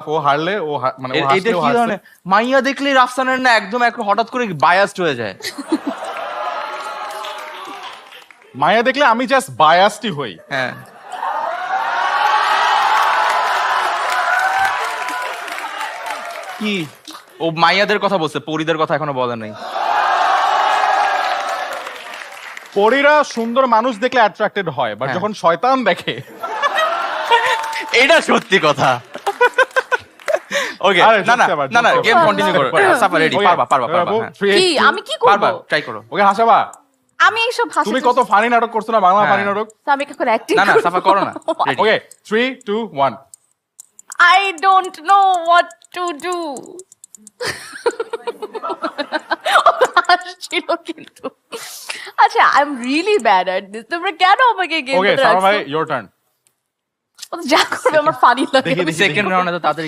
ও হারলে ও মানে ও এটা হাসলে ও কি হাসছে। ধরনের মাইয়া দেখলেই রাফসানের না একদম হঠাৎ করে বায়াসড হয়ে যায়। মায়া দেখলে আমি জাস্ট বায়াসটি হই। হ্যাঁ কি ও মাইয়াদের কথা বলছে, পরিদের কথা এখনো বলে নাই। পরীরা সুন্দর মানুষ দেখলে অ্যাট্রাক্টেড হয়, বাট হ্যাঁ। যখন শয়তান দেখে এটা সত্যি কথা। ওকে আরে, না না সত্যি আবার, না না সত্যি গেম আবার। কন্টিনিউ করো। সাফা রেডি, Okay, পারবা পারবা পারবা। বাবু, হ্যাঁ। 3, কি 2, আমি কি করব? পারবা, ট্রাই করো। ওকে হাসাবা। আমি এইসব হাসি তুমি কত ফানি নাটক করছো না, বাংলা হ্যাঁ। ফানি নাটক। তো আমি এখন অ্যাক্টিং না না সাফা করো না। Ready? Okay 3, 2, 1 I don't know what to do. হাসছিল কিন্তু। আচ্ছা, I'm really bad at this. তোমরা কেন আমাকে গেম ওকে করতে সারা ভাই রাখছো? Your turn. ও তো যা করবে আমার ফানি লাগে। দেখি, দেখি। সেকেন্ড রাউন্ডে তো তাড়াতাড়ি